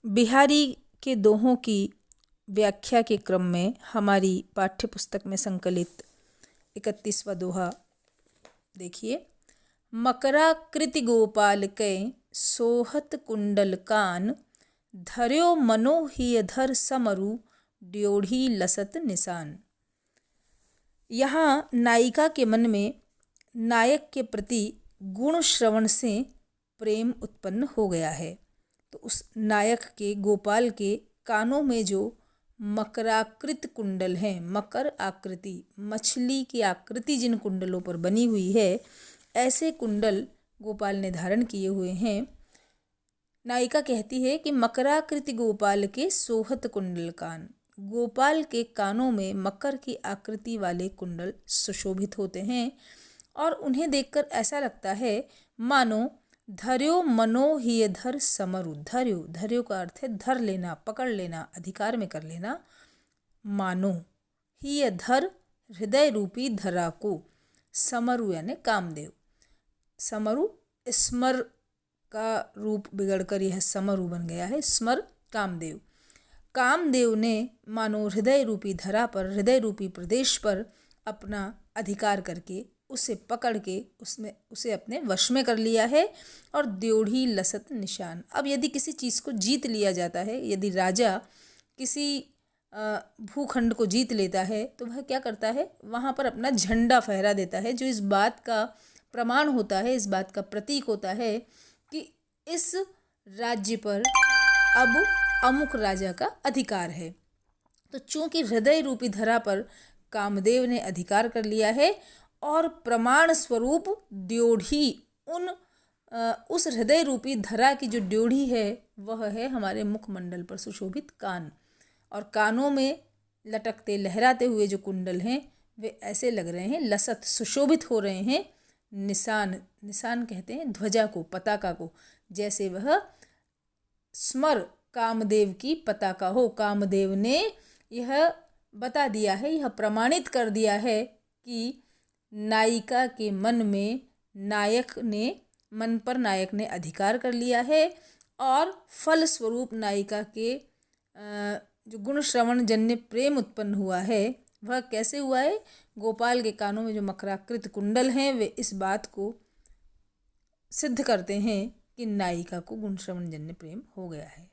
बिहारी के दोहों की व्याख्या के क्रम में हमारी पाठ्य पुस्तक में संकलित 31वां दोहा देखिए। मकराकृति गोपाल कै सोहत कुंडल कान, धर्यो मनो हियधर समरु ड्योढ़ी लसत निशान। यहाँ नायिका के मन में नायक के प्रति गुण श्रवण से प्रेम उत्पन्न हो गया है। तो उस नायक के गोपाल के कानों में जो मकराकृत कुंडल हैं, मकर आकृति, मछली की आकृति जिन कुंडलों पर बनी हुई है, ऐसे कुंडल गोपाल ने धारण किए हुए हैं। नायिका कहती है कि मकराकृति गोपाल के सोहत कुंडल कान, गोपाल के कानों में मकर की आकृति वाले कुंडल सुशोभित होते हैं और उन्हें देखकर ऐसा लगता है मानो धर्यो मनो हियधर समरु। धर्यो का अर्थ है धर लेना, पकड़ लेना, अधिकार में कर लेना। मानो हियधर हृदय रूपी धरा को, समरु यानी कामदेव। समरु स्मर का रूप बिगड़कर यह समरु बन गया है, स्मर कामदेव। कामदेव ने मानो हृदय रूपी धरा पर, हृदय रूपी प्रदेश पर अपना अधिकार करके उसे पकड़ के उसे अपने वश में कर लिया है। और द्योढ़ी लसत निशान। अब यदि किसी चीज़ को जीत लिया जाता है, यदि राजा किसी भूखंड को जीत लेता है तो वह क्या करता है, वहाँ पर अपना झंडा फहरा देता है, जो इस बात का प्रमाण होता है, इस बात का प्रतीक होता है कि इस राज्य पर अब अमुक राजा का अधिकार है। तो चूंकि हृदय रूपी धरा पर कामदेव ने अधिकार कर लिया है और प्रमाण स्वरूप ड्योढ़ी, उस हृदय रूपी धरा की जो ड्योढ़ी है वह है हमारे मुखमंडल पर सुशोभित कान। और कानों में लटकते लहराते हुए जो कुंडल हैं वे ऐसे लग रहे हैं, लसत सुशोभित हो रहे हैं। निशान, निशान कहते हैं ध्वजा को, पताका को, जैसे वह स्मर कामदेव की पताका हो। कामदेव ने यह बता दिया है, यह प्रमाणित कर दिया है कि नायिका के मन में मन पर नायक ने अधिकार कर लिया है और फल स्वरूप नायिका के जो गुण श्रवण जन्य प्रेम उत्पन्न हुआ है वह कैसे हुआ है। गोपाल के कानों में जो मकराकृत कुंडल हैं वे इस बात को सिद्ध करते हैं कि नायिका को गुण श्रवण जन्य प्रेम हो गया है।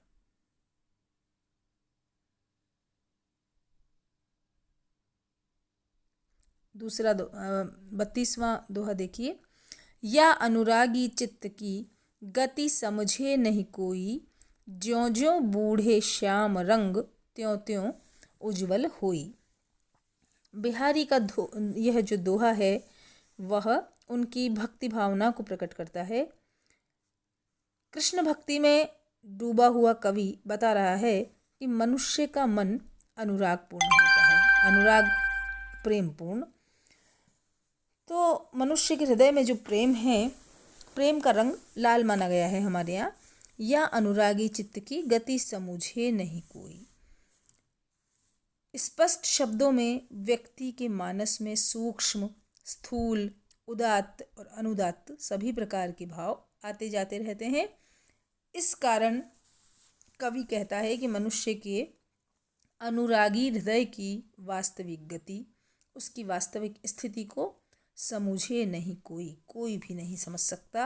दूसरा 32वां दोहा देखिए। या अनुरागी चित्त की गति समझे नहीं कोई, ज्यों ज्यों बूढ़े श्याम रंग त्यों त्यों उज्ज्वल होई। बिहारी का यह जो दोहा है वह उनकी भक्ति भावना को प्रकट करता है। कृष्ण भक्ति में डूबा हुआ कवि बता रहा है कि मनुष्य का मन अनुरागपूर्ण होता है, अनुराग प्रेमपूर्ण। तो मनुष्य के हृदय में जो प्रेम है, प्रेम का रंग लाल माना गया है हमारे यहाँ। या अनुरागी चित्त की गति समझे नहीं कोई। स्पष्ट शब्दों में व्यक्ति के मानस में सूक्ष्म, स्थूल, उदात्त और अनुदात्त सभी प्रकार के भाव आते जाते रहते हैं। इस कारण कवि कहता है कि मनुष्य के अनुरागी हृदय की वास्तविक गति, उसकी वास्तविक स्थिति को समझे नहीं कोई, कोई भी नहीं समझ सकता।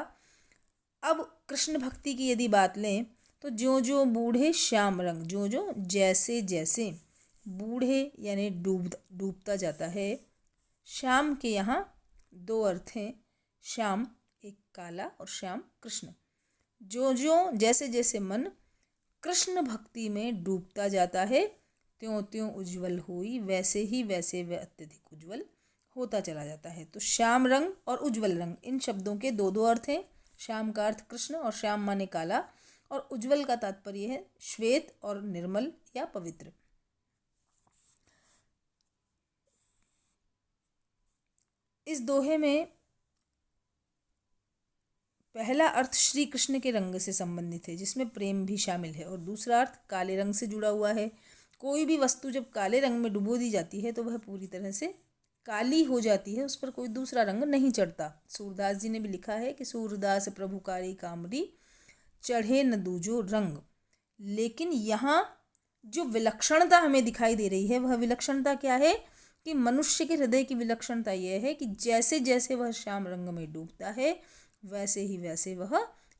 अब कृष्ण भक्ति की यदि बात लें तो ज्यों ज्यों बूढ़े श्याम रंग, ज्यों ज्यों जैसे जैसे, बूढ़े यानी डूबता जाता है। श्याम के यहाँ दो अर्थ हैं, श्याम एक काला और श्याम कृष्ण। ज्यों ज्यों जैसे जैसे मन कृष्ण भक्ति में डूबता जाता है त्यों त्यों उज्ज्वल होई, वैसे ही वैसे वह अत्यधिक उज्ज्वल होता चला जाता है। तो श्याम रंग और उज्ज्वल रंग, इन शब्दों के दो दो अर्थ हैं। श्याम का अर्थ कृष्ण और श्याम माने काला, और उज्ज्वल का तात्पर्य है श्वेत और निर्मल या पवित्र। इस दोहे में पहला अर्थ श्री कृष्ण के रंग से संबंधित है, जिसमें प्रेम भी शामिल है, और दूसरा अर्थ काले रंग से जुड़ा हुआ है। कोई भी वस्तु जब काले रंग में डुबो दी जाती है तो वह पूरी तरह से काली हो जाती है, उस पर कोई दूसरा रंग नहीं चढ़ता। सूरदास जी ने भी लिखा है कि सूरदास प्रभुकारी कामरी, चढ़े न दूजो रंग, लेकिन यहाँ जो विलक्षणता हमें दिखाई दे रही है वह विलक्षणता क्या है कि मनुष्य के हृदय की विलक्षणता यह है कि जैसे जैसे वह श्याम रंग में डूबता है वैसे ही वैसे वह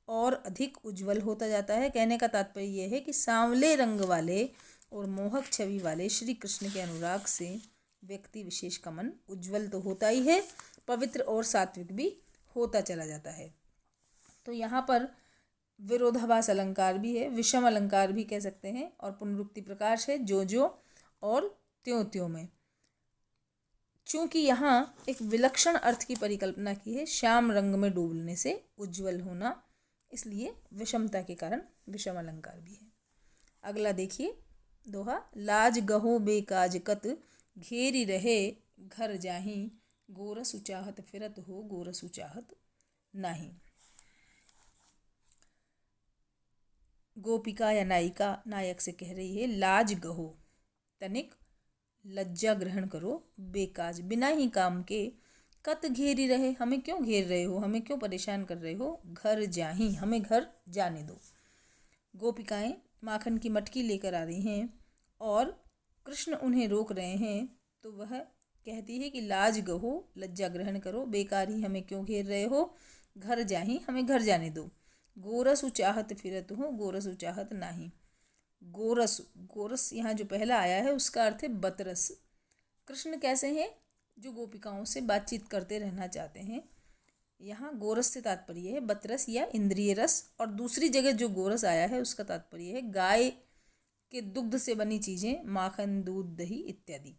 और अधिक उज्जवल होता जाता है। कहने का तात्पर्य यह है कि सांवले रंग वाले और मोहक छवि वाले श्री कृष्ण के अनुराग से व्यक्ति विशेष का मन उज्जवल तो होता ही है, पवित्र और सात्विक भी होता चला जाता है। तो यहाँ पर विरोधाभास अलंकार भी है, विषम अलंकार भी कह सकते हैं, और पुनरुक्ति प्रकाश है जो और त्यों त्यों में। चूंकि यहाँ एक विलक्षण अर्थ की परिकल्पना की है, श्याम रंग में डूबने से उज्जवल होना, इसलिए विषमता के कारण विषम अलंकार भी है। अगला देखिए दोहा, लाज गहो बेकाज कत घेरी रहे घर जाही गोरस उचाहत फिरत हो गोरस उचाहत नाही। गोपिका या नायिका नायक से कह रही है, लाज गहो तनिक लज्जा ग्रहण करो, बेकाज बिना ही काम के, कत घेरी रहे हमें क्यों घेर रहे हो, हमें क्यों परेशान कर रहे हो, घर जाही हमें घर जाने दो। गोपिकाएं माखन की मटकी लेकर आ रही हैं और कृष्ण उन्हें रोक रहे हैं, तो वह कहती है कि लाज गहो लज्जा ग्रहण करो, बेकार ही हमें क्यों घेर रहे हो, घर जाही हमें घर जाने दो। गोरस उचाहत फिरत हो गोरस उचाहत नाही। गोरस, गोरस यहाँ जो पहला आया है उसका अर्थ है बतरस। कृष्ण कैसे हैं, जो गोपिकाओं से बातचीत करते रहना चाहते हैं। यहाँ गोरस से तात्पर्य है बतरस या इंद्रिय रस, और दूसरी जगह जो गोरस आया है उसका तात्पर्य है गाय के दुग्ध से बनी चीज़ें, माखन दूध दही इत्यादि।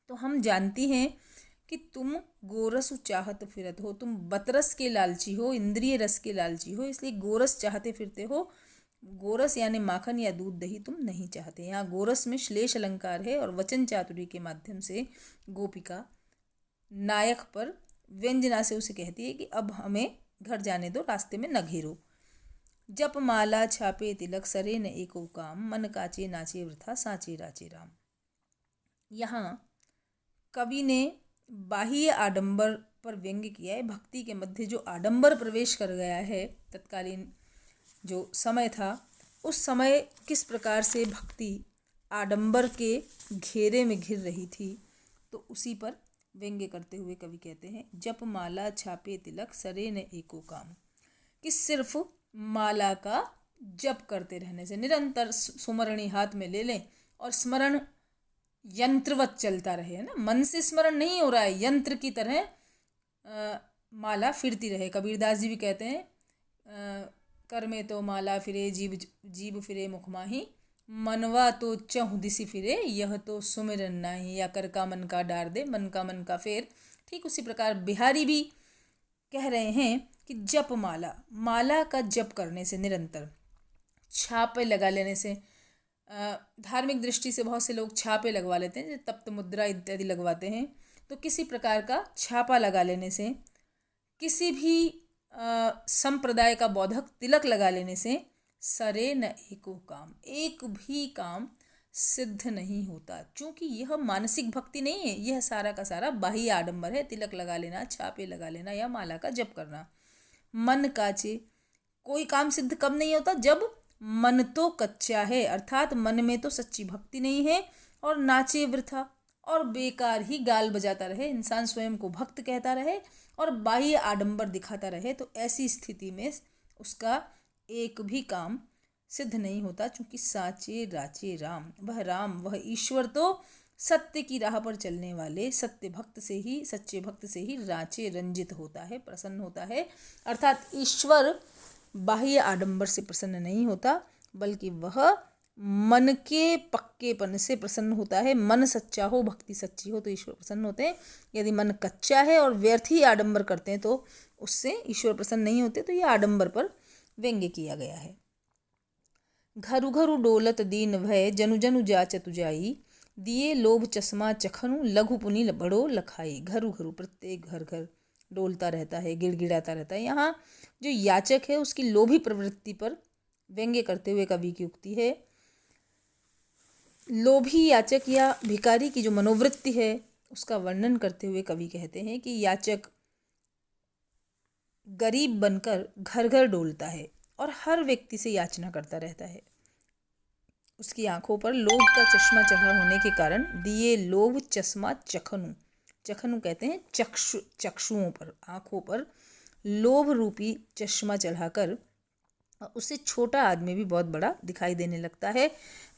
तो हम जानती हैं कि तुम गोरस चाहत फिरत हो, तुम बतरस के लालची हो, इंद्रिय रस के लालची हो, इसलिए गोरस चाहते फिरते हो। गोरस यानी माखन या दूध दही तुम नहीं चाहते। यहाँ गोरस में श्लेष अलंकार है और वचन चातुरी के माध्यम से गोपिका नायक पर व्यंजना से उसे कहती है कि अब हमें घर जाने दो, रास्ते में न घेरो। जप माला छापे तिलक सरे न एको काम, मन काचे नाचे वृथा साचे राचे राम। यहाँ कवि ने बाह्य आडंबर पर व्यंग्य किया है। भक्ति के मध्य जो आडंबर प्रवेश कर गया है, तत्कालीन जो समय था उस समय किस प्रकार से भक्ति आडंबर के घेरे में घिर रही थी, तो उसी पर व्यंग्य करते हुए कवि कहते हैं, जप माला छापे तिलक सरे न एको काम, कि सिर्फ माला का जप करते रहने से, निरंतर सुमरणी हाथ में ले लें और स्मरण यंत्रवत चलता रहे, है ना, मन से स्मरण नहीं हो रहा है, यंत्र की तरह माला फिरती रहे। कबीरदास जी भी कहते हैं, कर में तो माला फिरे जीव फिरे मुख माही, मनवा तो चहुँ दिसि फिरे यह तो सुमिरन नाही, या कर का मन का डार दे मन का मन का फेर। ठीक उसी प्रकार बिहारी भी कह रहे हैं कि जप माला, माला का जप करने से, निरंतर छापे लगा लेने से, धार्मिक दृष्टि से बहुत से लोग छापे लगवा लेते हैं, तप्त मुद्रा इत्यादि लगवाते हैं, तो किसी प्रकार का छापा लगा लेने से, किसी भी संप्रदाय का बोधक तिलक लगा लेने से, सरे न एको काम, एक भी काम सिद्ध नहीं होता। क्योंकि यह मानसिक भक्ति नहीं है, यह सारा का सारा बाह्य आडंबर है। तिलक लगा लेना, छापे लगा लेना या माला का जप करना। मन काचे, कोई काम सिद्ध कब नहीं होता, जब मन तो कच्चा है, अर्थात मन में तो सच्ची भक्ति नहीं है, और नाचे वृथा, और बेकार ही गाल बजाता रहे, इंसान स्वयं को भक्त कहता रहे और बाह्य आडंबर दिखाता रहे, तो ऐसी स्थिति में उसका एक भी काम सिद्ध नहीं होता। चूँकि साचे राचे राम, वह राम, वह ईश्वर तो सत्य की राह पर चलने वाले सत्य भक्त से ही, सच्चे भक्त से ही राचे रंजित होता है, प्रसन्न होता है। अर्थात ईश्वर बाह्य आडंबर से प्रसन्न नहीं होता, बल्कि वह मन के पक्केपन से प्रसन्न होता है। मन सच्चा हो, भक्ति सच्ची हो, तो ईश्वर प्रसन्न होते हैं। यदि मन कच्चा है और व्यर्थ ही आडंबर करते हैं तो उससे ईश्वर प्रसन्न नहीं होते। तो यह आडंबर पर व्यंग्य किया गया है। घरु घरु डोलत दीन भय जनु जनु जाचतु जाई, दिए लोभ चश्मा चखनु लघु पुनि बड़ो लखाई। घरु घरु, प्रत्येक घर घर डोलता रहता है, गिड़गिड़ाता रहता है। यहाँ जो याचक है उसकी लोभी प्रवृत्ति पर व्यंग्य करते हुए कवि की उक्ति है। लोभी याचक या भिखारी की जो मनोवृत्ति है उसका वर्णन करते हुए कवि कहते हैं कि याचक गरीब बनकर घर घर डोलता है और हर व्यक्ति से याचना करता रहता है। उसकी आंखों पर लोभ का चश्मा चढ़ा होने के कारण दिए लोभ चश्मा चखनु। चखनु कहते हैं चक्षुओं पर, आंखों पर लोभ रूपी चश्मा चढ़ाकर उससे छोटा आदमी भी बहुत बड़ा दिखाई देने लगता है।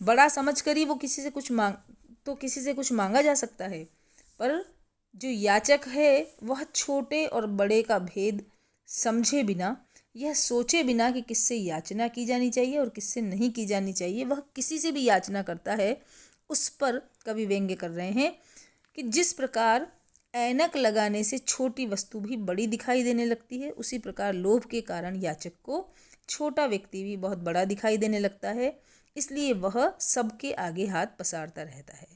बड़ा समझकर ही वो किसी से कुछ मांगा जा सकता है, पर जो याचक है वह छोटे और बड़े का भेद समझे बिना, यह सोचे बिना कि किससे याचना की जानी चाहिए और किससे नहीं की जानी चाहिए, वह किसी से भी याचना करता है। उस पर कवि व्यंग्य कर रहे हैं कि जिस प्रकार ऐनक लगाने से छोटी वस्तु भी बड़ी दिखाई देने लगती है, उसी प्रकार लोभ के कारण याचक को छोटा व्यक्ति भी बहुत बड़ा दिखाई देने लगता है, इसलिए वह सबके आगे हाथ पसारता रहता है।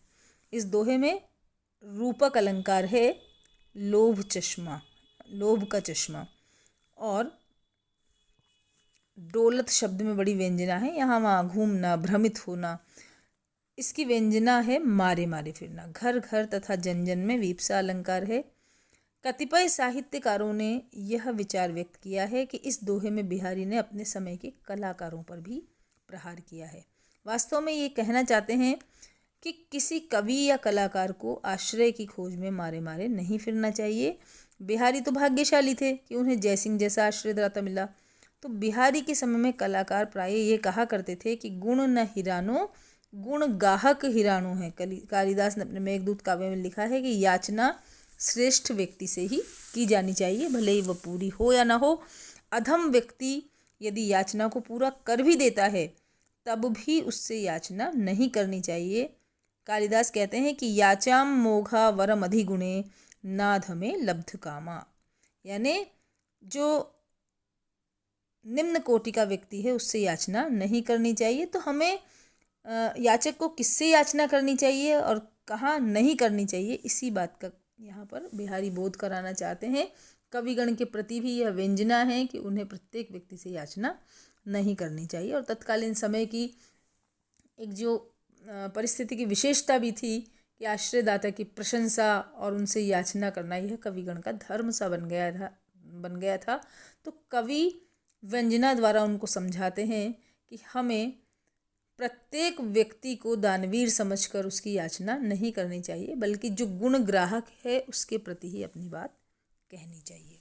इस दोहे में रूपक अलंकार है लोभ चश्मा, लोभ का चश्मा, और डोलत शब्द में बड़ी व्यंजना है, यहाँ वहाँ घूमना, भ्रमित होना। इसकी व्यंजना है मारे मारे फिरना। घर घर तथा जन जन में वीप्सा अलंकार है। कतिपय साहित्यकारों ने यह विचार व्यक्त किया है कि इस दोहे में बिहारी ने अपने समय के कलाकारों पर भी प्रहार किया है। वास्तव में ये कहना चाहते हैं कि किसी कवि या कलाकार को आश्रय की खोज में मारे मारे नहीं फिरना चाहिए। बिहारी तो भाग्यशाली थे कि उन्हें जयसिंह जैसा आश्रयदाता मिला। तो बिहारी के समय में कलाकार प्राय ये कहा करते थे कि गुण न हिरानो, गुण गाहक हिरानो है। कालिदास ने अपने मेघदूत काव्य में लिखा है कि याचना श्रेष्ठ व्यक्ति से ही की जानी चाहिए, भले ही वह पूरी हो या ना हो। अधम व्यक्ति यदि याचना को पूरा कर भी देता है तब भी उससे याचना नहीं करनी चाहिए। कालिदास कहते हैं कि याचाम मोघा वरम अधिगुणे नाधमे लब्ध कामा, यानी जो निम्न कोटि का व्यक्ति है उससे याचना नहीं करनी चाहिए। तो हमें याचक को किससे याचना करनी चाहिए और कहाँ नहीं करनी चाहिए, इसी बात का यहाँ पर बिहारी बोध कराना चाहते हैं। कविगण के प्रति भी यह व्यंजना है कि उन्हें प्रत्येक व्यक्ति से याचना नहीं करनी चाहिए। और तत्कालीन समय की एक जो परिस्थिति की विशेषता भी थी कि आश्रयदाता की प्रशंसा और उनसे याचना करना यह कविगण का धर्म सा बन गया था। तो कवि व्यंजना द्वारा उनको समझाते हैं कि हमें प्रत्येक व्यक्ति को दानवीर समझकर उसकी याचना नहीं करनी चाहिए, बल्कि जो गुण ग्राहक है उसके प्रति ही अपनी बात कहनी चाहिए।